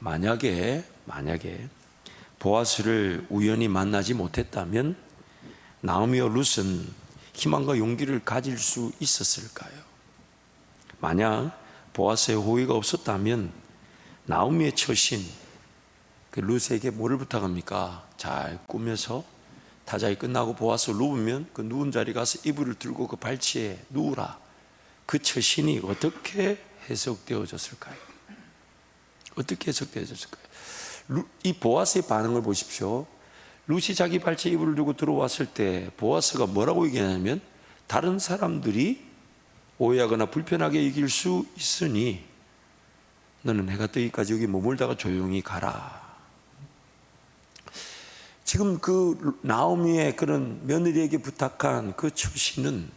만약에 보아스를 우연히 만나지 못했다면 나오미와 룻은 희망과 용기를 가질 수 있었을까요? 만약 보아스의 호의가 없었다면 나오미의 처신, 그 룻에게 뭐를 부탁합니까? 잘 꾸며서 다자이 끝나고 보아스 누우면 그 누운 자리 가서 이불을 들고 그 발치에 누우라. 그 처신이 어떻게 해석되어졌을까요? 어떻게 해석되어졌을까요? 이 보아스의 반응을 보십시오. 룻이 자기 발치에 이불을 들고 들어왔을 때 보아스가 뭐라고 얘기하냐면, 다른 사람들이 오해하거나 불편하게 여길 수 있으니 너는 해가 뜨기까지 여기 머물다가 조용히 가라. 지금 그 나오미의 그런 며느리에게 부탁한 그 처신은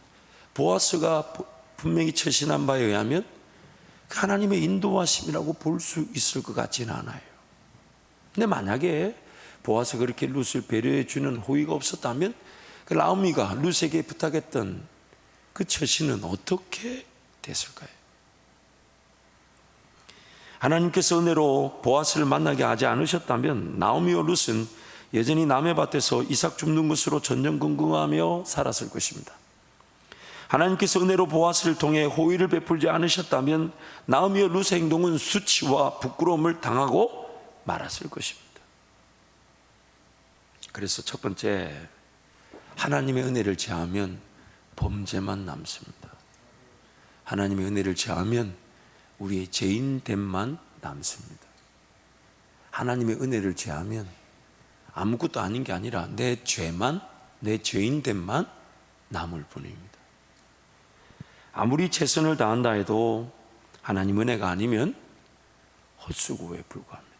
보아스가 분명히 처신한 바에 의하면 하나님의 인도하심이라고 볼 수 있을 것 같지는 않아요. 근데 만약에 보아스가 그렇게 룻을 배려해 주는 호의가 없었다면 그 나오미가 룻에게 부탁했던 그 처신은 어떻게 됐을까요? 하나님께서 은혜로 보아스를 만나게 하지 않으셨다면 나오미와 룻은 여전히 남의 밭에서 이삭 줍는 것으로 전전긍긍하며 살았을 것입니다. 하나님께서 은혜로 보아스를 통해 호의를 베풀지 않으셨다면 나오미와 룻의 행동은 수치와 부끄러움을 당하고 말았을 것입니다. 그래서 첫 번째, 하나님의 은혜를 제하면 범죄만 남습니다. 하나님의 은혜를 제하면 우리의 죄인됨만 남습니다. 하나님의 은혜를 제하면 아무것도 아닌 게 아니라 내 죄만, 내 죄인됨만 남을 뿐입니다. 아무리 최선을 다한다 해도 하나님 은혜가 아니면 헛수고에 불과합니다.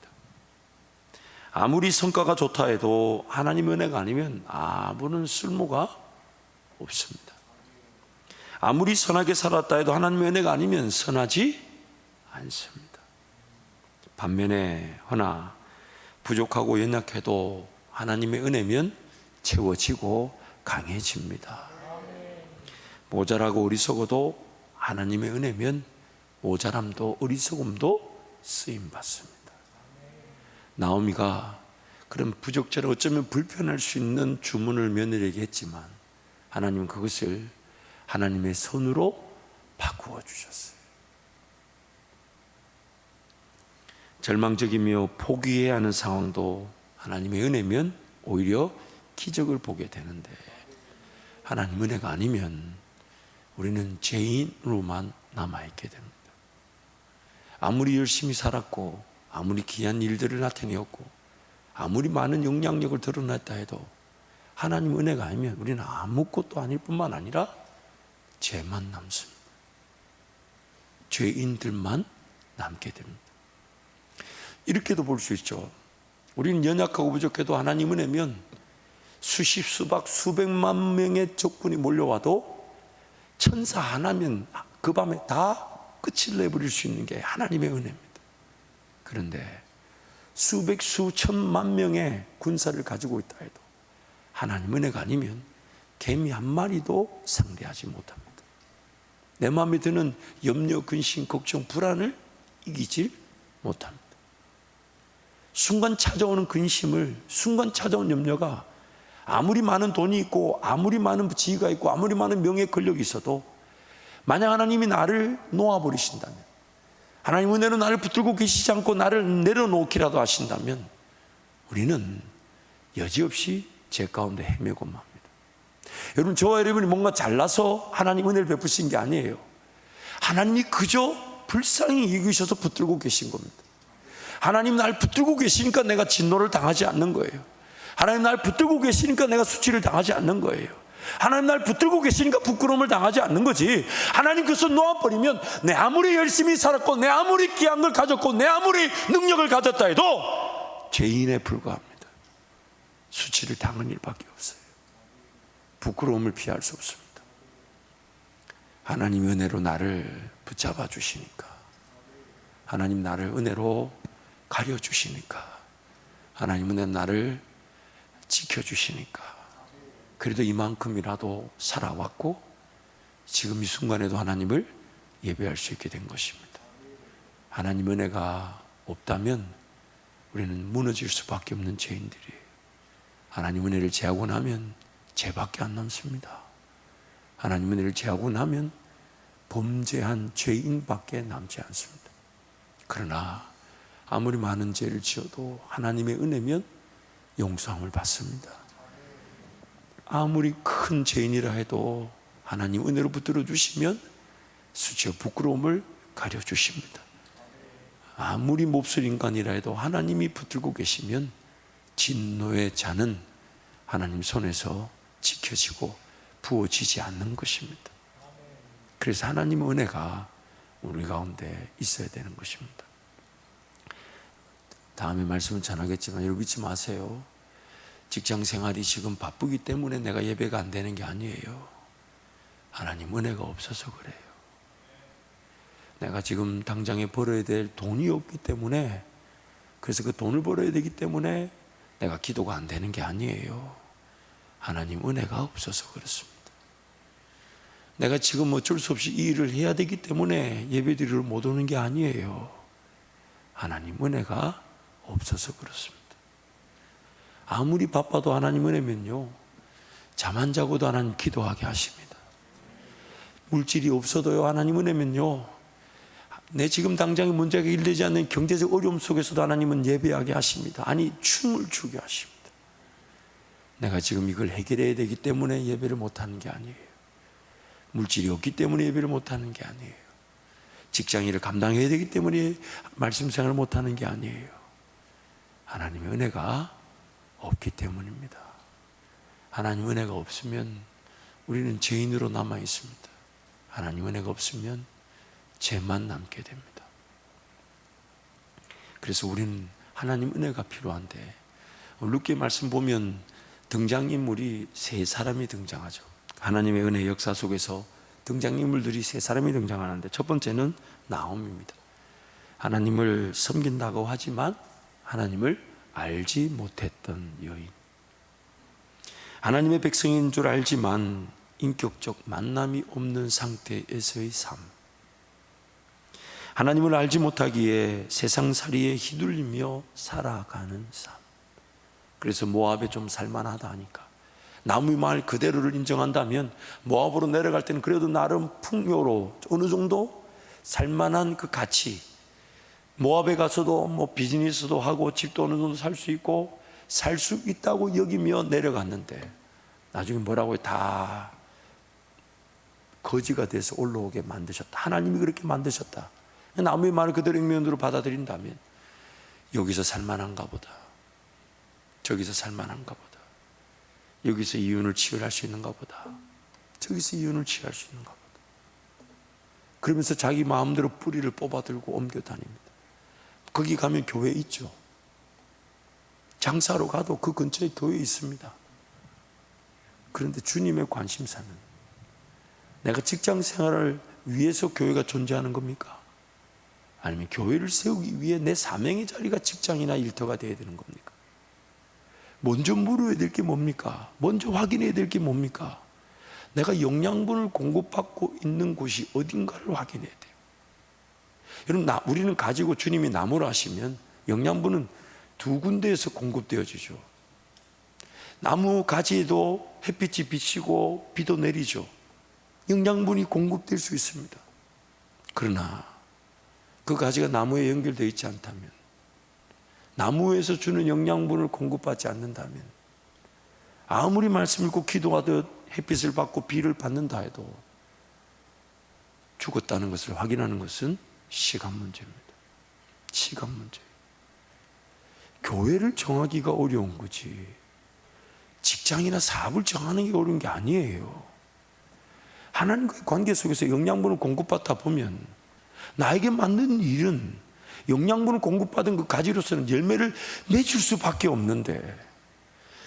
아무리 성과가 좋다 해도 하나님 은혜가 아니면 아무런 쓸모가 없습니다. 아무리 선하게 살았다 해도 하나님의 은혜가 아니면 선하지 않습니다. 반면에 허나 부족하고 연약해도 하나님의 은혜면 채워지고 강해집니다. 모자라고 어리석어도 하나님의 은혜면 모자람도 어리석음도 쓰임받습니다. 나오미가 그런 부적절하고 어쩌면 불편할 수 있는 주문을 며느리에게 했지만 하나님은 그것을 하나님의 손으로 바꾸어 주셨어요. 절망적이며 포기해야 하는 상황도 하나님의 은혜면 오히려 기적을 보게 되는데, 하나님 은혜가 아니면 우리는 죄인으로만 남아있게 됩니다. 아무리 열심히 살았고 아무리 귀한 일들을 나타내었고 아무리 많은 영향력을 드러냈다 해도 하나님 은혜가 아니면 우리는 아무것도 아닐 뿐만 아니라 죄만 남습니다. 죄인들만 남게 됩니다. 이렇게도 볼 수 있죠. 우리는 연약하고 부족해도 하나님 은혜면 수십, 수박, 수백만 명의 적군이 몰려와도 천사 하나면 그 밤에 다 끝을 내버릴 수 있는 게 하나님의 은혜입니다. 그런데 수백, 수천만 명의 군사를 가지고 있다 해도 하나님 은혜가 아니면 개미 한 마리도 상대하지 못합니다. 내 마음에 드는 염려, 근심, 걱정, 불안을 이기지 못합니다. 순간 찾아오는 근심을, 순간 찾아오는 염려가 아무리 많은 돈이 있고 아무리 많은 지위가 있고 아무리 많은 명예 권력이 있어도 만약 하나님이 나를 놓아버리신다면, 하나님 은혜로 나를 붙들고 계시지 않고 나를 내려놓기라도 하신다면 우리는 여지없이 죄 가운데 헤매고 맙니다. 여러분, 저와 여러분이 뭔가 잘나서 하나님 은혜를 베푸신 게 아니에요. 하나님이 그저 불쌍히 여기셔서 붙들고 계신 겁니다. 하나님 날 붙들고 계시니까 내가 진노를 당하지 않는 거예요. 하나님 날 붙들고 계시니까 내가 수치를 당하지 않는 거예요. 하나님 날 붙들고 계시니까 부끄러움을 당하지 않는 거지. 하나님 그래서 놓아버리면 내 아무리 열심히 살았고 내 아무리 귀한 걸 가졌고 내 아무리 능력을 가졌다 해도 죄인에 불과합니다. 수치를 당한 일밖에 없어요. 부끄러움을 피할 수 없습니다. 하나님 은혜로 나를 붙잡아 주시니까, 하나님 나를 은혜로 가려주시니까, 하나님 은혜 나를 지켜주시니까, 그래도 이만큼이라도 살아왔고 지금 이 순간에도 하나님을 예배할 수 있게 된 것입니다. 하나님 은혜가 없다면 우리는 무너질 수밖에 없는 죄인들이에요. 하나님 은혜를 제하고 나면 죄밖에 안 남습니다. 하나님 은혜를 제하고 나면 범죄한 죄인밖에 남지 않습니다. 그러나 아무리 많은 죄를 지어도 하나님의 은혜면 용서함을 받습니다. 아무리 큰 죄인이라 해도 하나님 은혜로 붙들어 주시면 수치와 부끄러움을 가려주십니다. 아무리 몹쓸 인간이라 해도 하나님이 붙들고 계시면 진노의 잔은 하나님 손에서 지켜지고 부어지지 않는 것입니다. 그래서 하나님의 은혜가 우리 가운데 있어야 되는 것입니다. 다음에 말씀을 전하겠지만 여러분 잊지 마세요. 직장 생활이 지금 바쁘기 때문에 내가 예배가 안 되는 게 아니에요. 하나님 은혜가 없어서 그래요. 내가 지금 당장에 벌어야 될 돈이 없기 때문에, 그래서 그 돈을 벌어야 되기 때문에 내가 기도가 안 되는 게 아니에요. 하나님 은혜가 없어서 그렇습니다. 내가 지금 어쩔 수 없이 이 일을 해야 되기 때문에 예배드리러 못 오는 게 아니에요. 하나님 은혜가 없어서 그렇습니다. 아무리 바빠도 하나님 은혜면요, 잠 안 자고도 하나님 기도하게 하십니다. 물질이 없어도요, 하나님 은혜면요, 내 지금 당장에 문제가 일되지 않는 경제적 어려움 속에서도 하나님은 예배하게 하십니다. 아니, 춤을 추게 하십니다. 내가 지금 이걸 해결해야 되기 때문에 예배를 못하는 게 아니에요. 물질이 없기 때문에 예배를 못하는 게 아니에요. 직장일을 감당해야 되기 때문에 말씀 생활을 못하는 게 아니에요. 하나님의 은혜가 없기 때문입니다. 하나님 은혜가 없으면 우리는 죄인으로 남아 있습니다. 하나님 은혜가 없으면 죄만 남게 됩니다. 그래서 우리는 하나님 은혜가 필요한데, 룻기 말씀 보면 등장인물이 세 사람이 등장하죠. 하나님의 은혜 역사 속에서 등장인물들이 세 사람이 등장하는데, 첫 번째는 나옴입니다. 하나님을 섬긴다고 하지만 하나님을 알지 못했던 여인. 하나님의 백성인 줄 알지만 인격적 만남이 없는 상태에서의 삶. 하나님을 알지 못하기에 세상살이에 휘둘리며 살아가는 삶. 그래서 모압에 좀 살만하다 하니까, 나무의 말 그대로를 인정한다면 모압으로 내려갈 때는 그래도 나름 풍요로 어느 정도 살만한 그 가치, 모압에 가서도 뭐 비즈니스도 하고 집도 어느 정도 살 수 있고 살 수 있다고 여기며 내려갔는데, 나중에 뭐라고 다 거지가 돼서 올라오게 만드셨다. 하나님이 그렇게 만드셨다. 나무의 말을 그대로 익면으로 받아들인다면 여기서 살만한가 보다, 저기서 살만한가 보다, 여기서 이윤을 취할 수 있는가 보다, 저기서 이윤을 취할 수 있는가 보다, 그러면서 자기 마음대로 뿌리를 뽑아들고 옮겨 다닙니다. 거기 가면 교회 있죠. 장사로 가도 그 근처에 교회 있습니다. 그런데 주님의 관심사는 내가 직장 생활을 위해서 교회가 존재하는 겁니까? 아니면 교회를 세우기 위해 내 사명의 자리가 직장이나 일터가 되어야 되는 겁니까? 먼저 물어야 될 게 뭡니까? 먼저 확인해야 될 게 뭡니까? 내가 영양분을 공급받고 있는 곳이 어딘가를 확인해야 돼요. 여러분, 우리는 가지고 주님이 나무라 하시면 영양분은 두 군데에서 공급되어지죠. 나무 가지에도 햇빛이 비치고 비도 내리죠. 영양분이 공급될 수 있습니다. 그러나 그 가지가 나무에 연결되어 있지 않다면, 나무에서 주는 영양분을 공급받지 않는다면, 아무리 말씀 읽고 기도하듯 햇빛을 받고 비를 받는다 해도 죽었다는 것을 확인하는 것은 시간 문제입니다. 시간 문제. 교회를 정하기가 어려운 거지 직장이나 사업을 정하는 게 어려운 게 아니에요. 하나님과의 관계 속에서 영양분을 공급받다 보면 나에게 맞는 일은 영양분을 공급받은 그 가지로서는 열매를 맺을 수밖에 없는데,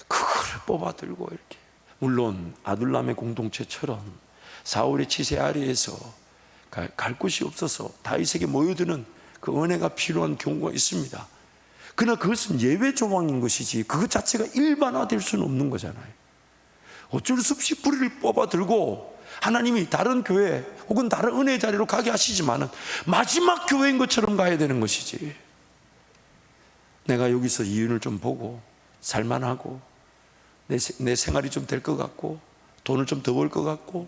그걸 뽑아들고 이렇게, 물론 아둘람의 공동체처럼 사울의 치세 아래에서 갈 곳이 없어서 다윗에게 모여드는 그 은혜가 필요한 경우가 있습니다. 그러나 그것은 예외 조항인 것이지 그것 자체가 일반화될 수는 없는 거잖아요. 어쩔 수 없이 뿌리를 뽑아들고 하나님이 다른 교회 혹은 다른 은혜의 자리로 가게 하시지만은 마지막 교회인 것처럼 가야 되는 것이지, 내가 여기서 이윤을 좀 보고 살만하고 내 생활이 좀 될 것 같고 돈을 좀 더 벌 것 같고,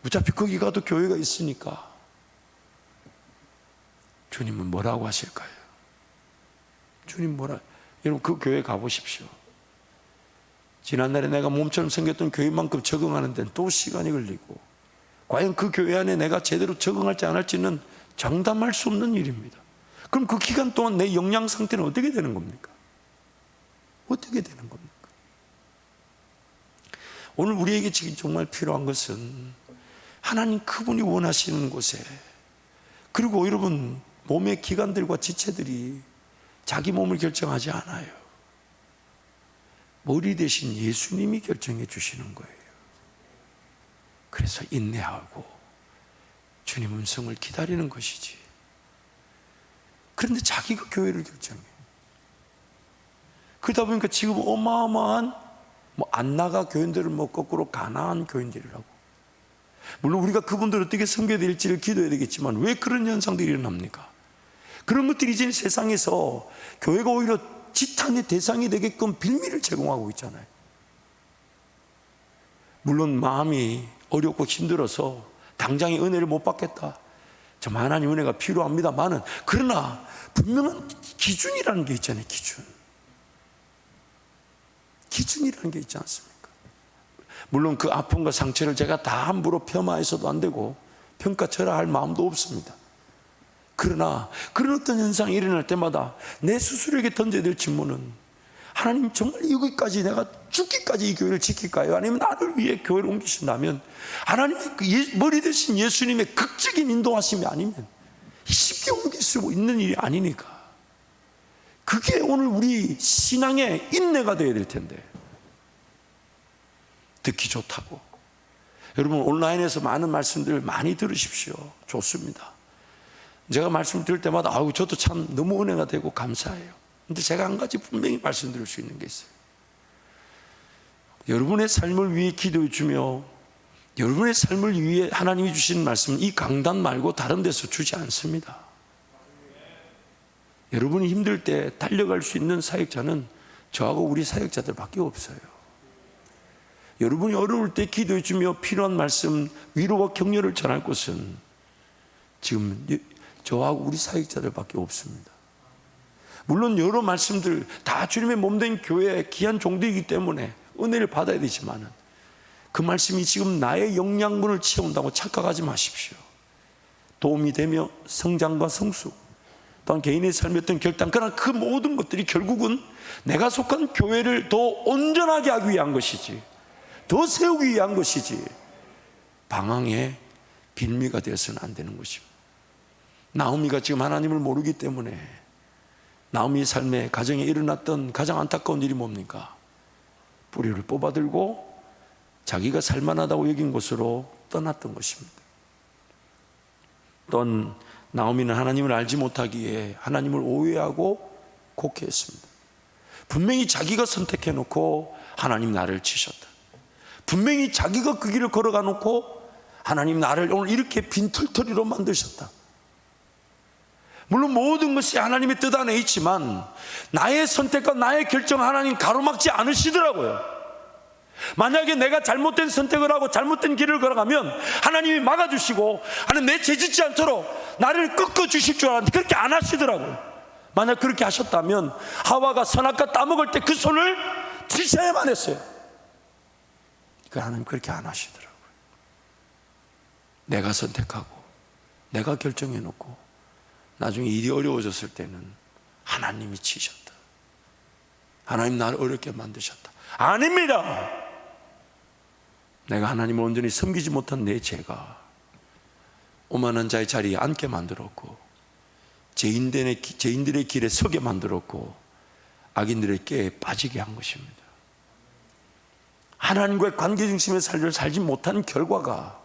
어차피 거기 가도 교회가 있으니까. 주님은 뭐라고 하실까요? 주님 여러분, 그 교회 가보십시오. 지난날에 내가 몸처럼 생겼던 교회만큼 적응하는 데는 또 시간이 걸리고, 과연 그 교회 안에 내가 제대로 적응할지 안 할지는 장담할 수 없는 일입니다. 그럼 그 기간 동안 내 영양 상태는 어떻게 되는 겁니까? 어떻게 되는 겁니까? 오늘 우리에게 지금 정말 필요한 것은 하나님 그분이 원하시는 곳에, 그리고 여러분, 몸의 기관들과 지체들이 자기 몸을 결정하지 않아요. 머리 대신 예수님이 결정해 주시는 거예요. 그래서 인내하고 주님 음성을 기다리는 것이지. 그런데 자기가 교회를 결정해. 그러다 보니까 지금 어마어마한 안나가 교인들을 거꾸로 가나안 교인들이라고. 물론 우리가 그분들 어떻게 섬겨야 될지를 기도해야 되겠지만, 왜 그런 현상들이 일어납니까? 그런 것들이 이제 세상에서 교회가 오히려 지탄의 대상이 되게끔 빌미를 제공하고 있잖아요. 물론 마음이 어렵고 힘들어서 당장의 은혜를 못 받겠다, 좀 하나님 은혜가 필요합니다만은, 그러나 분명한 기준이라는 게 있잖아요. 기준이라는 게 있지 않습니까? 물론 그 아픔과 상처를 제가 다 함부로 폄하해서도 안 되고 평가절하할 마음도 없습니다. 그러나 그런 어떤 현상이 일어날 때마다 내 스스로에게 던져야 될 질문은, 하나님 정말 여기까지 내가 죽기까지 이 교회를 지킬까요? 아니면 나를 위해 교회를 옮기신다면, 하나님의 머리 대신 예수님의 극적인 인도하심이 아니면 쉽게 옮길 수 있는 일이 아니니까. 그게 오늘 우리 신앙의 인내가 되어야 될 텐데. 듣기 좋다고. 여러분, 온라인에서 많은 말씀들 많이 들으십시오. 좋습니다. 제가 말씀 들을 때마다 저도 참 너무 은혜가 되고 감사해요. 근데 제가 한 가지 분명히 말씀드릴 수 있는 게 있어요. 여러분의 삶을 위해 기도해 주며, 여러분의 삶을 위해 하나님이 주신 말씀은 이 강단 말고 다른 데서 주지 않습니다. 여러분이 힘들 때 달려갈 수 있는 사역자는 저하고 우리 사역자들밖에 없어요. 여러분이 어려울 때 기도해 주며 필요한 말씀, 위로와 격려를 전할 곳은 지금 저하고 우리 사역자들밖에 없습니다. 물론 여러 말씀들 다 주님의 몸된 교회의 귀한 종들이기 때문에 은혜를 받아야 되지만, 그 말씀이 지금 나의 영양분을 채운다고 착각하지 마십시오. 도움이 되며 성장과 성숙, 또한 개인의 삶의 어떤 결단, 그러나 그 모든 것들이 결국은 내가 속한 교회를 더 온전하게 하기 위한 것이지, 더 세우기 위한 것이지, 방황의 빌미가 되어서는 안 되는 것입니다. 나오미가 지금 하나님을 모르기 때문에, 나오미의 삶에, 가정에 일어났던 가장 안타까운 일이 뭡니까? 뿌리를 뽑아들고 자기가 살만하다고 여긴 곳으로 떠났던 것입니다. 또한 나오미는 하나님을 알지 못하기에 하나님을 오해하고 곡해했습니다. 분명히 자기가 선택해 놓고 하나님 나를 치셨다. 분명히 자기가 그 길을 걸어가 놓고 하나님 나를 오늘 이렇게 빈털터리로 만드셨다. 물론 모든 것이 하나님의 뜻 안에 있지만 나의 선택과 나의 결정 하나님 가로막지 않으시더라고요. 만약에 내가 잘못된 선택을 하고 잘못된 길을 걸어가면 하나님이 막아주시고, 하나님 내 죄짓지 않도록 나를 꺾어주실 줄 알았는데 그렇게 안 하시더라고요. 만약 그렇게 하셨다면 하와가 선악과 따먹을 때 그 손을 치셔야만 했어요. 그 하나님 그렇게 안 하시더라고요. 내가 선택하고 내가 결정해놓고 나중에 일이 어려워졌을 때는 하나님이 치셨다. 하나님 나를 어렵게 만드셨다. 아닙니다. 내가 하나님을 온전히 섬기지 못한 내 죄가 오만한 자의 자리에 앉게 만들었고, 죄인들의 길에 서게 만들었고, 악인들의 꾀에 빠지게 한 것입니다. 하나님과의 관계 중심의 삶을 살지 못한 결과가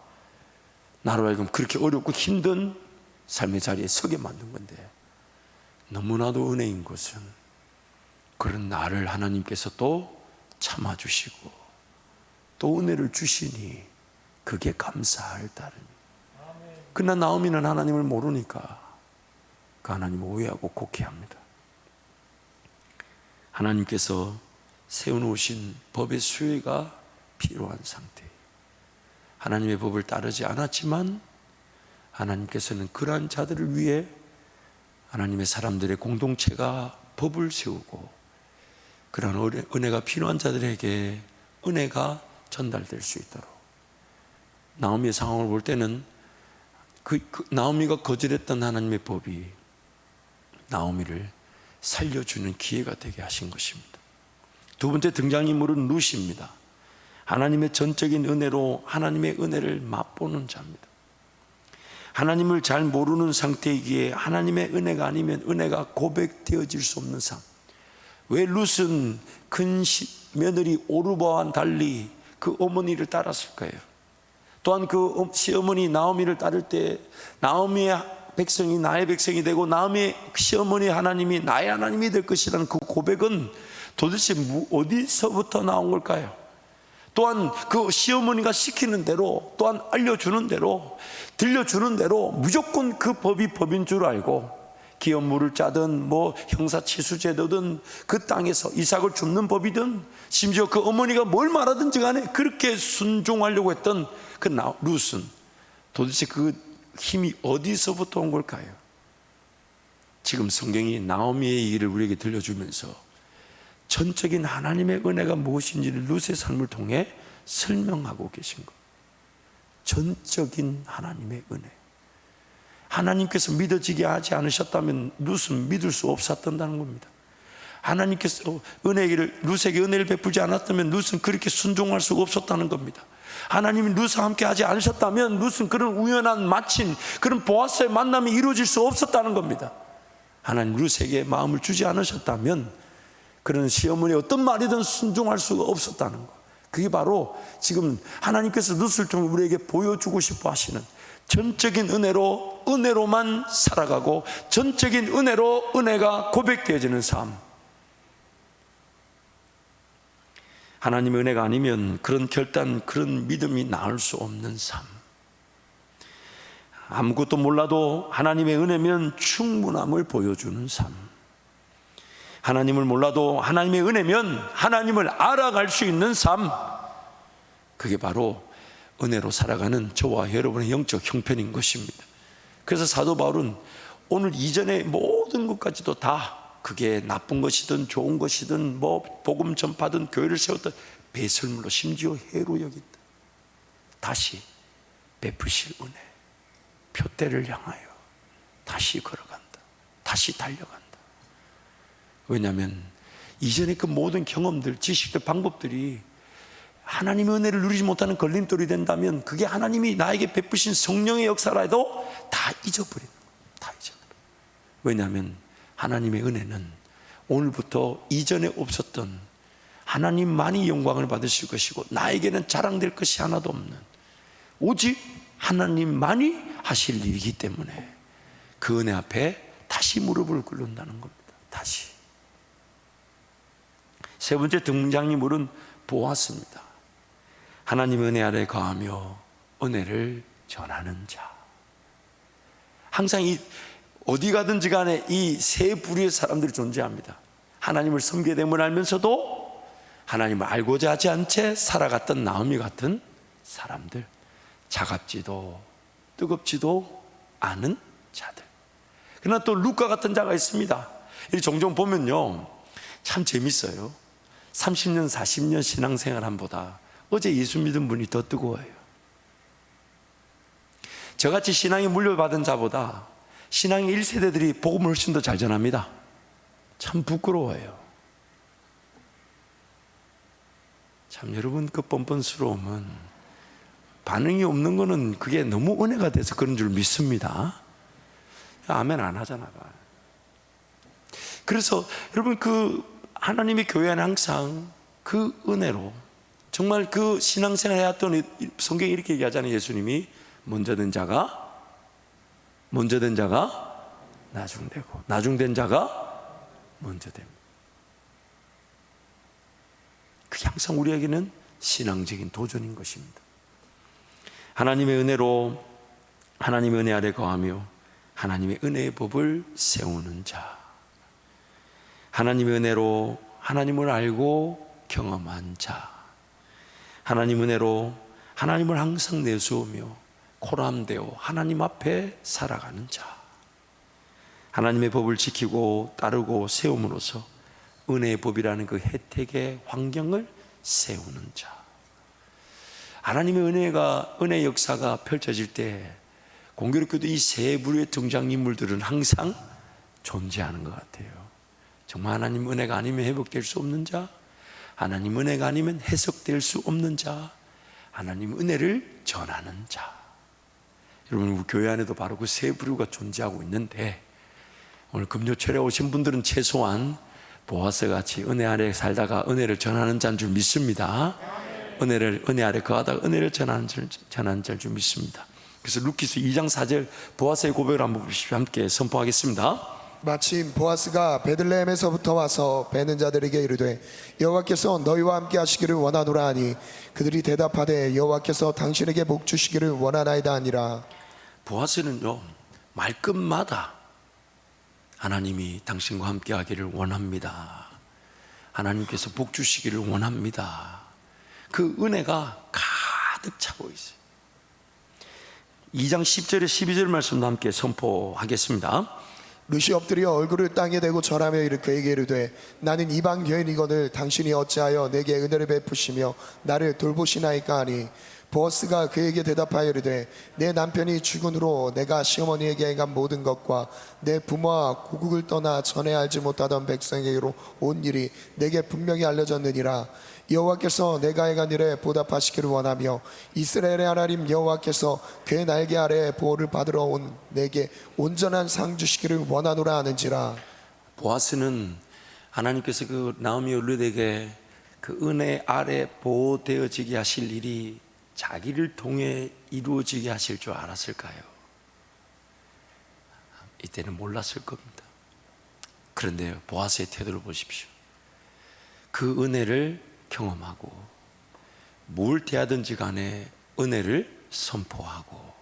나로 하여금 그렇게 어렵고 힘든 삶의 자리에 서게 만든 건데, 너무나도 은혜인 것은 그런 나를 하나님께서 또 참아주시고 또 은혜를 주시니 그게 감사할 따름입니다. 그러나 나오미는 하나님을 모르니까 그 하나님을 오해하고 곡해합니다. 하나님께서 세워놓으신 법의 수혜가 필요한 상태. 하나님의 법을 따르지 않았지만 하나님께서는 그러한 자들을 위해 하나님의 사람들의 공동체가 법을 세우고 그러한 은혜가 필요한 자들에게 은혜가 전달될 수 있도록, 나오미의 상황을 볼 때는 나오미가 거절했던 하나님의 법이 나오미를 살려주는 기회가 되게 하신 것입니다. 두 번째 등장인물은 룻입니다. 하나님의 전적인 은혜로 하나님의 은혜를 맛보는 자입니다. 하나님을 잘 모르는 상태이기에 하나님의 은혜가 아니면 은혜가 고백되어질 수 없는 삶. 왜 룻은 큰 며느리 오르바와 달리 그 어머니를 따랐을까요? 또한 그 시어머니 나오미를 따를 때 나오미의 백성이 나의 백성이 되고 나오미의 시어머니 하나님이 나의 하나님이 될 것이라는 그 고백은 도대체 어디서부터 나온 걸까요? 또한 그 시어머니가 시키는 대로, 또한 알려주는 대로, 들려주는 대로 무조건 그 법이 법인 줄 알고 기업물을 짜든 뭐 형사치수제도든 그 땅에서 이삭을 줍는 법이든 심지어 그 어머니가 뭘 말하든지 간에 그렇게 순종하려고 했던 그 룻은 도대체 그 힘이 어디서부터 온 걸까요? 지금 성경이 나오미의 일을 우리에게 들려주면서 전적인 하나님의 은혜가 무엇인지를 룻의 삶을 통해 설명하고 계신 것. 전적인 하나님의 은혜. 하나님께서 믿어지게 하지 않으셨다면 룻은 믿을 수 없었다는 겁니다. 하나님께서 룻에게 은혜를 베푸지 않았다면 룻은 그렇게 순종할 수가 없었다는 겁니다. 하나님이 룻과 함께 하지 않으셨다면 룻은 그런 우연한 마침, 그런 보아스의 만남이 이루어질 수 없었다는 겁니다. 하나님 룻에게 마음을 주지 않으셨다면 그런 시어머니 어떤 말이든 순종할 수가 없었다는 것. 그게 바로 지금 하나님께서 룻을 통해 우리에게 보여주고 싶어 하시는 전적인 은혜로만 살아가고 전적인 은혜로 은혜가 고백되어지는 삶. 하나님의 은혜가 아니면 그런 결단, 그런 믿음이 나올 수 없는 삶. 아무것도 몰라도 하나님의 은혜면 충분함을 보여주는 삶. 하나님을 몰라도 하나님의 은혜면 하나님을 알아갈 수 있는 삶. 그게 바로 은혜로 살아가는 저와 여러분의 영적 형편인 것입니다. 그래서 사도 바울은 오늘 이전의 모든 것까지도 다, 그게 나쁜 것이든 좋은 것이든 뭐 복음 전파든 교회를 세웠던 배설물로 심지어 해로 여긴다. 다시 베푸실 은혜, 표대를 향하여 다시 걸어간다. 다시 달려간다. 왜냐하면 이전의 그 모든 경험들, 지식들, 방법들이 하나님의 은혜를 누리지 못하는 걸림돌이 된다면 그게 하나님이 나에게 베푸신 성령의 역사라도 다 잊어버리는 거예요. 다 잊어버려요. 왜냐하면 하나님의 은혜는 오늘부터 이전에 없었던, 하나님만이 영광을 받으실 것이고 나에게는 자랑될 것이 하나도 없는, 오직 하나님만이 하실 일이기 때문에 그 은혜 앞에 다시 무릎을 꿇는다는 겁니다. 다시. 세 번째 등장인물은 보아스입니다. 하나님의 은혜 아래 거하며 은혜를 전하는 자. 항상 어디 가든지 간에 이 세 부류의 사람들이 존재합니다. 하나님을 섬기게 됨을 알면서도 하나님을 알고자 하지 않은 채 살아갔던 나오미 같은 사람들, 차갑지도 뜨겁지도 않은 자들. 그러나 또 룻과 같은 자가 있습니다. 종종 보면요 참 재밌어요. 30년 40년 신앙생활함보다 어제 예수 믿은 분이 더 뜨거워요. 저같이 신앙에 물려받은 자보다 신앙의 1세대들이 복음을 훨씬 더 잘 전합니다. 참 부끄러워요. 참 여러분, 그 뻔뻔스러움은 반응이 없는 거는 그게 너무 은혜가 돼서 그런 줄 믿습니다. 아멘 안 하잖아. 그래서 여러분, 그 하나님의 교회 안에 항상 그 은혜로 정말 그 신앙생활 해왔던, 성경이 이렇게 얘기하잖아요. 예수님이 먼저 된 자가 나중되고 나중된 자가 먼저 됩니다. 그게 항상 우리에게는 신앙적인 도전인 것입니다. 하나님의 은혜로 하나님의 은혜 아래 거하며 하나님의 은혜의 법을 세우는 자. 하나님의 은혜로 하나님을 알고 경험한 자, 하나님 은혜로 하나님을 항상 내세우며 코람되어 하나님 앞에 살아가는 자, 하나님의 법을 지키고 따르고 세움으로써 은혜의 법이라는 그 혜택의 환경을 세우는 자. 하나님의 은혜 역사가 펼쳐질 때 공교롭게도 이 세 부류의 등장인물들은 항상 존재하는 것 같아요. 정말 하나님 은혜가 아니면 회복될 수 없는 자, 하나님 은혜가 아니면 해석될 수 없는 자, 하나님 은혜를 전하는 자. 여러분, 우리 교회 안에도 바로 그 세 부류가 존재하고 있는데, 오늘 금요철에 오신 분들은 최소한 보아스 같이 은혜 아래 살다가 은혜를 전하는 자인 줄 믿습니다. 은혜 아래 거하다가 은혜를 전하는 자인 줄 믿습니다. 그래서 루키스 2장 4절 보아스의 고백을 한번 보십시오. 함께 선포하겠습니다. 마침 보아스가 베들레헴에서부터 와서 베는 자들에게 이르되 여호와께서 너희와 함께 하시기를 원하노라 하니 그들이 대답하되 여호와께서 당신에게 복 주시기를 원하나이다 하니라. 보아스는요, 말끝마다 하나님이 당신과 함께 하기를 원합니다. 하나님께서 복 주시기를 원합니다. 그 은혜가 가득 차고 있어요. 2장 10절에 12절 말씀도 함께 선포하겠습니다. 룻이 엎드려 얼굴을 땅에 대고 절하며 이렇게 이르되 나는 이방 여인이거늘 당신이 어찌하여 내게 은혜를 베푸시며 나를 돌보시나이까 하니 보아스가 그에게 대답하여 이르되 내 남편이 죽은 후로 내가 시어머니에게 행한 모든 것과 내 부모와 고국을 떠나 전에 알지 못하던 백성에게로 온 일이 내게 분명히 알려졌느니라. 여호와께서 내가 행한 일에 보답하시기를 원하며 이스라엘의 하나님 여호와께서 그의 날개 아래에 보호를 받으러 온 내게 온전한 상 주시기를 원하노라 하는지라. 보아스는 하나님께서 그 나오미 룻에게 그 은혜 아래 보호되어지게 하실 일이 자기를 통해 이루어지게 하실 줄 알았을까요? 이때는 몰랐을 겁니다. 그런데 보아스의 태도를 보십시오. 그 은혜를 경험하고 뭘 대하든지 간에 은혜를 선포하고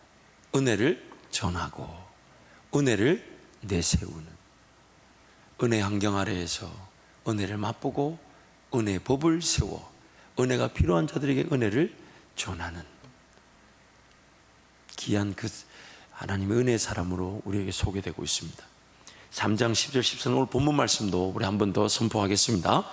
은혜를 전하고 은혜를 내세우는, 은혜 환경 아래에서 은혜를 맛보고 은혜의 법을 세워 은혜가 필요한 자들에게 은혜를 전하는 귀한 그 하나님의 은혜의 사람으로 우리에게 소개되고 있습니다. 3장 10절 14절 오늘 본문 말씀도 우리 한 번 더 선포하겠습니다.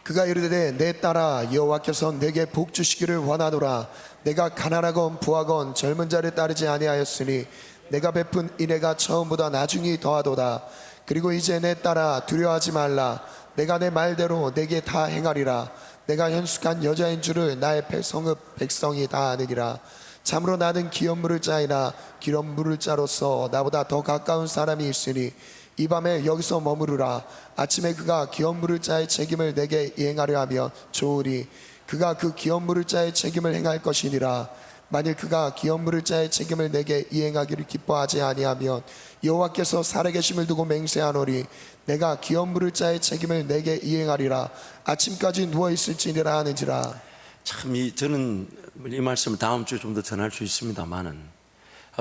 그가 이르되 내 딸아 여호와께서 내게 복 주시기를 원하노라. 내가 가난하건 부하건 젊은 자를 따르지 아니하였으니 내가 베푼 인애가 처음보다 나중이 더하도다. 그리고 이제 내 딸아 두려워하지 말라. 내가 내 말대로 내게 다 행하리라. 내가 현숙한 여자인 줄을 나의 성읍 백성이 다 아느니라. 참으로 나는 기업 물을 자이나 기업 물을 자로서 나보다 더 가까운 사람이 있으니 이 밤에 여기서 머무르라. 아침에 그가 기업 물을 자의 책임을 내게 이행하려 하면 좋으리. 그가 그 기업 물을 자의 책임을 행할 것이니라. 만일 그가 기업 물을 자의 책임을 내게 이행하기를 기뻐하지 아니하면 여호와께서 살아계심을 두고 맹세하노니 내가 기업 물을 자의 책임을 내게 이행하리라. 아침까지 누워 있을지니라 하는지라. 참 저는 이 말씀을 다음 주에 좀 더 전할 수 있습니다만은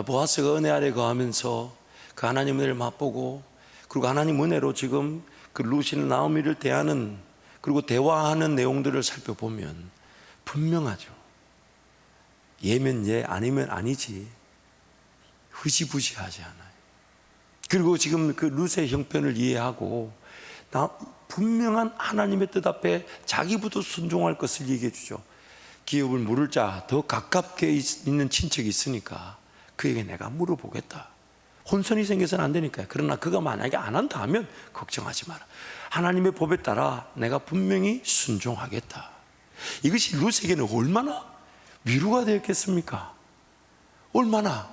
보아스가 은혜 아래 거하면서 그 하나님 은혜를 맛보고 그리고 하나님 은혜로 지금 그 룻이나 나오미를 대하는 그리고 대화하는 내용들을 살펴보면 분명하죠. 예면 예, 아니면 아니지. 흐지부지하지 않아요. 그리고 지금 그 룻의 형편을 이해하고 분명한 하나님의 뜻 앞에 자기부터 순종할 것을 얘기해 주죠. 기업을 물을 자 더 가깝게 있는 친척이 있으니까 그에게 내가 물어보겠다. 혼선이 생겨서는 안 되니까요. 그러나 그가 만약에 안 한다 하면 걱정하지 마라. 하나님의 법에 따라 내가 분명히 순종하겠다. 이것이 룻에게는 얼마나 위로가 되었겠습니까? 얼마나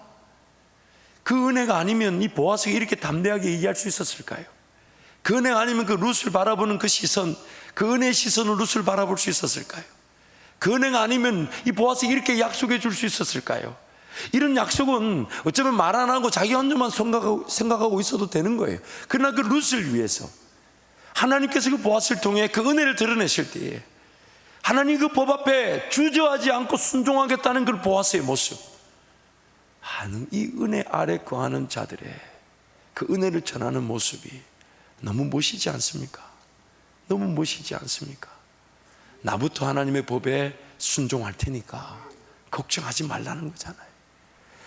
그 은혜가 아니면 이 보아스가 이렇게 담대하게 얘기할 수 있었을까요? 그 은혜가 아니면 그 룻을 바라보는 그 시선, 그 은혜의 시선으로 룻을 바라볼 수 있었을까요? 그 은혜가 아니면 이 보아스가 이렇게 약속해 줄 수 있었을까요? 이런 약속은 어쩌면 말 안 하고 자기 혼자만 생각하고 있어도 되는 거예요. 그러나 그 룻을 위해서 하나님께서 그 보아스를 통해 그 은혜를 드러내실 때에 하나님 그 법 앞에 주저하지 않고 순종하겠다는 그 보아스의 모습, 이 은혜 아래 거하는 자들의 그 은혜를 전하는 모습이 너무 멋지지 않습니까? 너무 멋이지 않습니까? 나부터 하나님의 법에 순종할 테니까 걱정하지 말라는 거잖아요.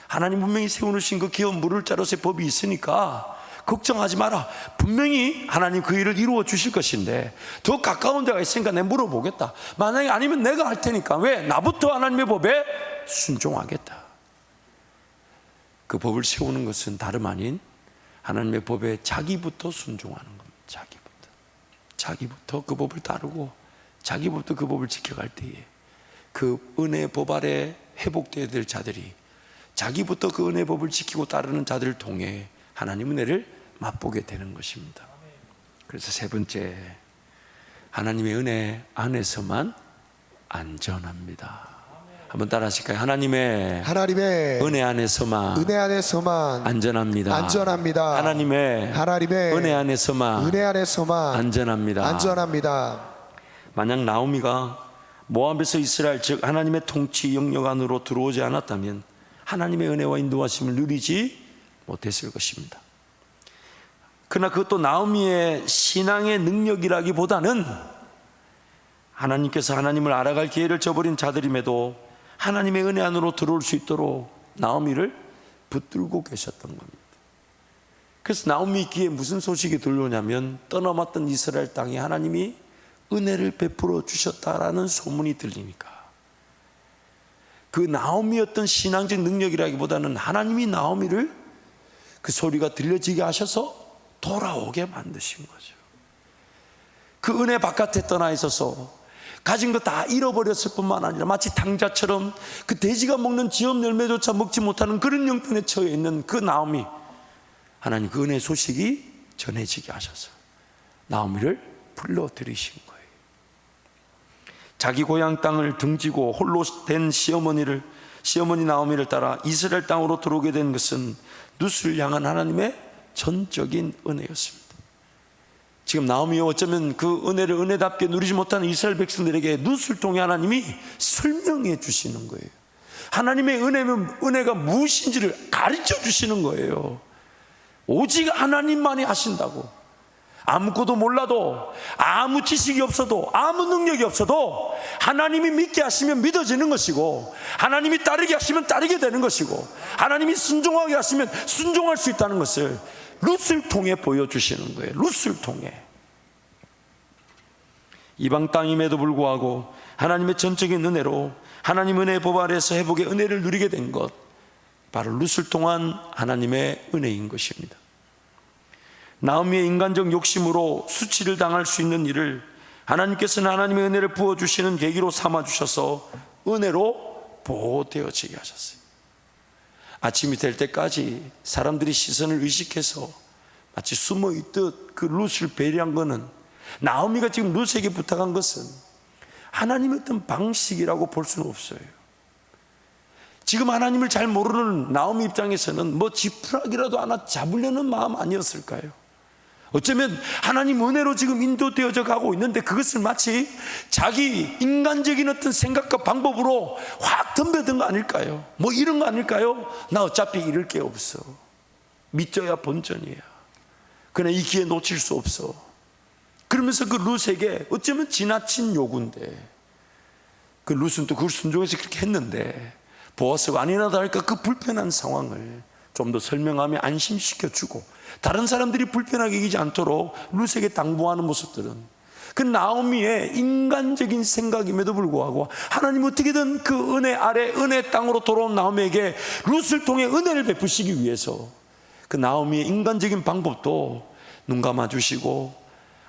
하나님 분명히 세워놓으신 그 기업 물을 자로서의 법이 있으니까 걱정하지 마라. 분명히 하나님 그 일을 이루어 주실 것인데 더 가까운 데가 있으니까 내가 물어보겠다. 만약에 아니면 내가 할 테니까 왜? 나부터 하나님의 법에 순종하겠다. 그 법을 세우는 것은 다름 아닌 하나님의 법에 자기부터 순종하는 겁니다. 자기부터 그 법을 따르고 자기부터 그 법을 지켜갈 때에 그 은혜의 법 아래 회복되어야 될 자들이 자기부터 그 은혜의 법을 지키고 따르는 자들을 통해 하나님 은혜를 맛보게 되는 것입니다. 그래서 세 번째, 하나님의 은혜 안에서만 안전합니다. 한번 따라 하실까요? 하나님의 은혜 안에서만 안전합니다. 하나님의 은혜 안에서만 안전합니다. 만약 나오미가 모압에서 이스라엘 즉 하나님의 통치 영역 안으로 들어오지 않았다면 하나님의 은혜와 인도하심을 누리지 못했을 것입니다. 그러나 그것도 나오미의 신앙의 능력이라기보다는 하나님께서 하나님을 알아갈 기회를 저버린 자들임에도 하나님의 은혜 안으로 들어올 수 있도록 나오미를 붙들고 계셨던 겁니다. 그래서 나오미 귀에 무슨 소식이 들려오냐면 떠넘었던 이스라엘 땅에 하나님이 은혜를 베풀어 주셨다라는 소문이 들리니까 그 나오미의 어떤 신앙적 능력이라기보다는 하나님이 나오미를 그 소리가 들려지게 하셔서 돌아오게 만드신 거죠. 그 은혜 바깥에 떠나 있어서 가진 거 다 잃어버렸을 뿐만 아니라 마치 당자처럼 그 돼지가 먹는 지업 열매조차 먹지 못하는 그런 형편에 처해 있는 그 나오미, 하나님 그 은혜 소식이 전해지게 하셔서 나오미를 불러들이신 거예요. 자기 고향 땅을 등지고 홀로 된 시어머니 나오미를 따라 이스라엘 땅으로 들어오게 된 것은 룻을 향한 하나님의 전적인 은혜였습니다. 지금 나오미가 어쩌면 그 은혜를 은혜답게 누리지 못하는 이스라엘 백성들에게 룻을 통해 하나님이 설명해 주시는 거예요. 하나님의 은혜가 무엇인지를 가르쳐 주시는 거예요. 오직 하나님만이 하신다고. 아무것도 몰라도, 아무 지식이 없어도, 아무 능력이 없어도 하나님이 믿게 하시면 믿어지는 것이고, 하나님이 따르게 하시면 따르게 되는 것이고, 하나님이 순종하게 하시면 순종할 수 있다는 것을 룻을 통해 보여주시는 거예요. 룻을 통해. 이방 땅임에도 불구하고 하나님의 전적인 은혜로 하나님 은혜의 법 아래에서 회복의 은혜를 누리게 된 것, 바로 룻을 통한 하나님의 은혜인 것입니다. 나오미의 인간적 욕심으로 수치를 당할 수 있는 일을 하나님께서는 하나님의 은혜를 부어주시는 계기로 삼아주셔서 은혜로 보호되어지게 하셨어요. 아침이 될 때까지 사람들이 시선을 의식해서 마치 숨어있듯 그 룻을 배려한 것은, 나오미가 지금 룻에게 부탁한 것은 하나님의 어떤 방식이라고 볼 수는 없어요. 지금 하나님을 잘 모르는 나오미 입장에서는 뭐 지푸라기라도 하나 잡으려는 마음 아니었을까요? 어쩌면 하나님 은혜로 지금 인도되어져 가고 있는데 그것을 마치 자기 인간적인 어떤 생각과 방법으로 확 덤벼든 거 아닐까요? 뭐 이런 거 아닐까요? 나 어차피 잃을 게 없어. 믿져야 본전이야. 그러나 이 기회 놓칠 수 없어. 그러면서 그 룻에게 어쩌면 지나친 요구인데, 그 룻은 또 그걸 순종해서 그렇게 했는데 보아스가 아니나 다를까 그 불편한 상황을 좀 더 설명하며 안심시켜주고 다른 사람들이 불편하게 여기지 않도록 룻에게 당부하는 모습들은 그 나오미의 인간적인 생각임에도 불구하고 하나님 어떻게든 그 은혜 아래 은혜 땅으로 돌아온 나오미에게 룻을 통해 은혜를 베푸시기 위해서 그 나오미의 인간적인 방법도 눈 감아주시고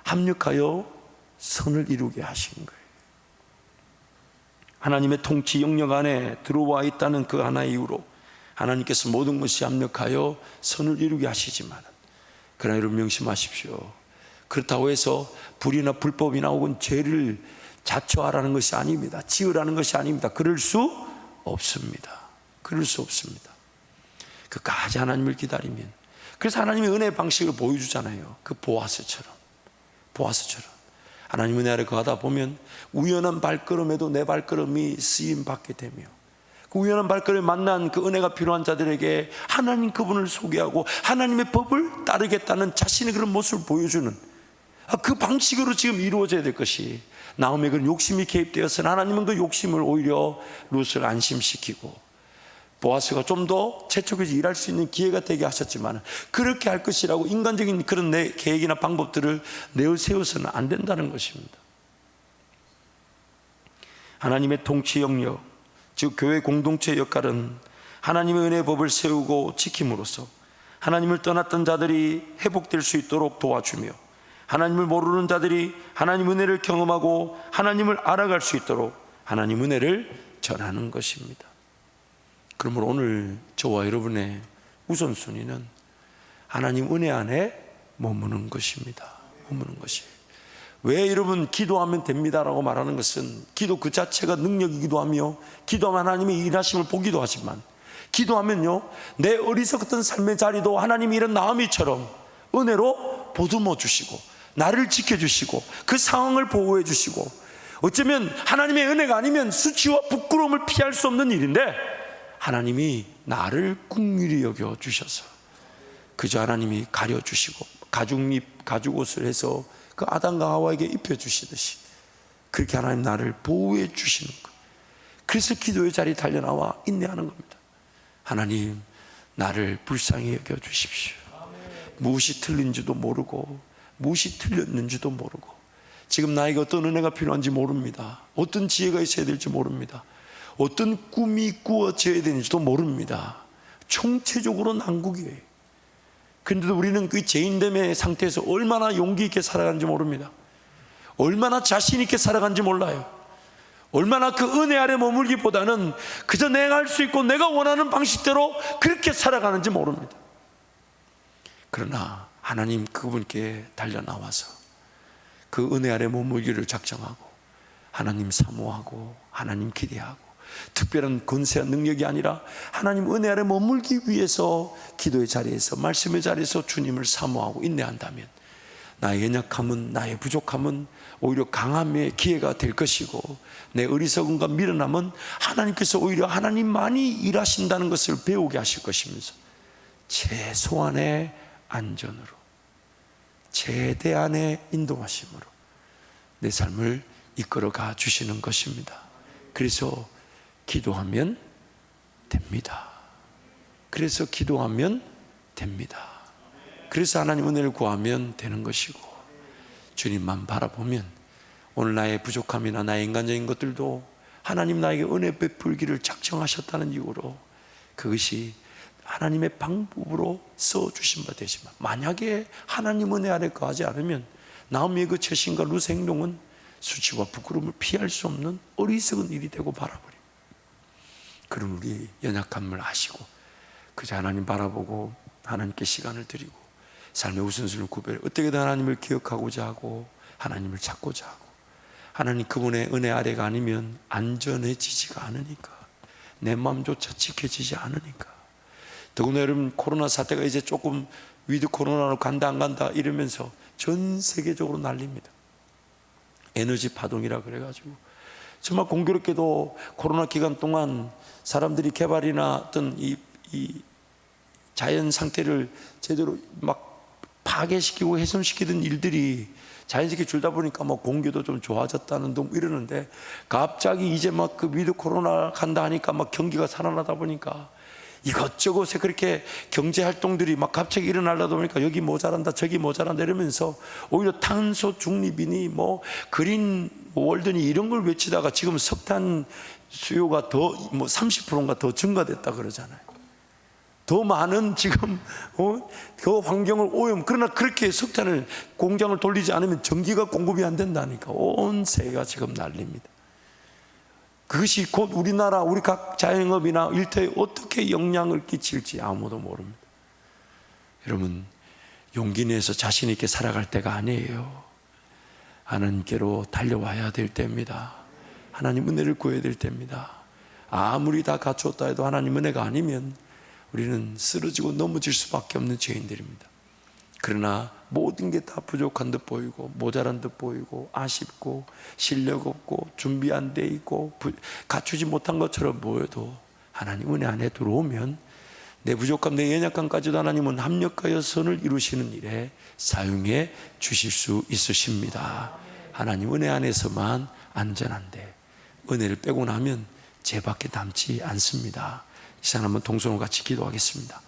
합력하여 선을 이루게 하신 거예요. 하나님의 통치 영역 안에 들어와 있다는 그 하나의 이유로 하나님께서 모든 것이 합력하여 선을 이루게 하시지만, 그러나 여러분 명심하십시오. 그렇다고 해서 불이나 불법이나 혹은 죄를 자초하라는 것이 아닙니다. 지으라는 것이 아닙니다. 그럴 수 없습니다. 그럴 수 없습니다. 그까지 하나님을 기다리면, 그래서 하나님의 은혜의 방식을 보여주잖아요. 그 보아스처럼 하나님 은혜 아래 거하다 보면 우연한 발걸음에도 내 발걸음이 쓰임 받게 되며, 그 우연한 발걸음에 만난 그 은혜가 필요한 자들에게 하나님 그분을 소개하고 하나님의 법을 따르겠다는 자신의 그런 모습을 보여주는, 그 방식으로 지금 이루어져야 될 것이, 나오미의 그 욕심이 개입되어서 하나님은 그 욕심을 오히려 룻을 안심시키고 보아스가 좀 더 재촉해서 일할 수 있는 기회가 되게 하셨지만, 그렇게 할 것이라고 인간적인 그런 내 계획이나 방법들을 내세워서는 안 된다는 것입니다. 하나님의 통치 영역, 즉 교회 공동체의 역할은 하나님의 은혜의 법을 세우고 지킴으로써 하나님을 떠났던 자들이 회복될 수 있도록 도와주며, 하나님을 모르는 자들이 하나님 은혜를 경험하고 하나님을 알아갈 수 있도록 하나님 은혜를 전하는 것입니다. 그러므로 오늘 저와 여러분의 우선순위는 하나님 은혜 안에 머무는 것입니다. 머무는 것이에요. 왜 여러분 기도하면 됩니다라고 말하는 것은, 기도 그 자체가 능력이기도 하며 기도하면 하나님의 일하심을 보기도 하지만, 기도하면요, 내 어리석었던 삶의 자리도 하나님이 이런 나오미처럼 은혜로 보듬어 주시고 나를 지켜주시고 그 상황을 보호해 주시고, 어쩌면 하나님의 은혜가 아니면 수치와 부끄러움을 피할 수 없는 일인데 하나님이 나를 긍휼히 여겨 주셔서 그저 하나님이 가려주시고 가죽옷을 해서 그 아담과 하와에게 입혀주시듯이 그렇게 하나님 나를 보호해 주시는 것. 그래서 기도의 자리에 달려나와 인내하는 겁니다. 하나님, 나를 불쌍히 여겨 주십시오. 무엇이 틀린지도 모르고 무엇이 틀렸는지도 모르고, 지금 나에게 어떤 은혜가 필요한지 모릅니다. 어떤 지혜가 있어야 될지 모릅니다. 어떤 꿈이 꾸어져야 되는지도 모릅니다. 총체적으로 난국이에요. 그런데도 우리는 그 죄인됨의 상태에서 얼마나 용기 있게 살아가는지 모릅니다. 얼마나 자신 있게 살아가는지 몰라요. 얼마나 그 은혜 아래 머물기보다는 그저 내가 할 수 있고 내가 원하는 방식대로 그렇게 살아가는지 모릅니다. 그러나 하나님 그분께 달려나와서 그 은혜 아래 머물기를 작정하고 하나님 사모하고 하나님 기대하고, 특별한 권세와 능력이 아니라 하나님 은혜 아래 머물기 위해서 기도의 자리에서, 말씀의 자리에서 주님을 사모하고 인내한다면 나의 연약함은, 나의 부족함은 오히려 강함의 기회가 될 것이고, 내 어리석음과 미련함은 하나님께서 오히려 하나님만이 일하신다는 것을 배우게 하실 것이면서 최소한의 안전으로, 최대한의 인도하심으로 내 삶을 이끌어가 주시는 것입니다. 그래서 기도하면 됩니다. 그래서 기도하면 됩니다. 그래서 하나님 은혜를 구하면 되는 것이고, 주님만 바라보면 오늘 나의 부족함이나 나의 인간적인 것들도 하나님 나에게 은혜 베풀기를 작정하셨다는 이유로 그것이 하나님의 방법으로 써주신 바 되지만, 만약에 하나님 은혜 아래 거하지 않으면 나오미의 그 처신과 룻의 행동은 수치와 부끄러움을 피할 수 없는 어리석은 일이 되고 말아버립니다. 그럼 우리 연약함을 아시고 그저 하나님 바라보고 하나님께 시간을 드리고 삶의 우선순위를 구별해 어떻게든 하나님을 기억하고자 하고 하나님을 찾고자 하고, 하나님 그분의 은혜 아래가 아니면 안전해지지가 않으니까, 내 마음조차 지켜지지 않으니까. 더구나 여러분, 코로나 사태가 이제 조금 위드 코로나로 간다 안 간다 이러면서 전 세계적으로 난립니다. 에너지 파동이라 그래가지고 정말 공교롭게도 코로나 기간 동안 사람들이 개발이나 어떤 이 자연 상태를 제대로 막 파괴시키고 훼손시키던 일들이 자연스럽게 줄다 보니까 뭐 공기도 좀 좋아졌다는 등 이러는데, 갑자기 이제 막 그 위드 코로나 간다 하니까 막 경기가 살아나다 보니까 이것저것에 그렇게 경제 활동들이 막 갑자기 일어나려다 보니까 여기 모자란다 저기 모자란다 이러면서 오히려 탄소 중립이니 뭐 그린 월드니 이런 걸 외치다가 지금 석탄 수요가 더 뭐 30%인가 더 증가됐다 그러잖아요. 더 많은 지금 그 환경을 오염. 그러나 그렇게 석탄을 공장을 돌리지 않으면 전기가 공급이 안 된다니까 온 세계가 지금 난립니다. 그것이 곧 우리나라 우리 각 자영업이나 일터에 어떻게 영향을 끼칠지 아무도 모릅니다. 여러분, 용기 내서 자신 있게 살아갈 때가 아니에요. 하나님께로 달려와야 될 때입니다. 하나님 은혜를 구해야 될 때입니다. 아무리 다 갖추었다 해도 하나님 은혜가 아니면 우리는 쓰러지고 넘어질 수밖에 없는 죄인들입니다. 그러나 모든 게 다 부족한 듯 보이고 모자란 듯 보이고 아쉽고 실력 없고 준비 안 돼 있고 갖추지 못한 것처럼 보여도 하나님 은혜 안에 들어오면 내 부족함, 내 연약함까지도 하나님은 합력하여 선을 이루시는 일에 사용해 주실 수 있으십니다. 하나님 은혜 안에서만 안전한데 은혜를 빼고 나면 죄밖에 남지 않습니다. 이 시간 한번 동성으로 같이 기도하겠습니다.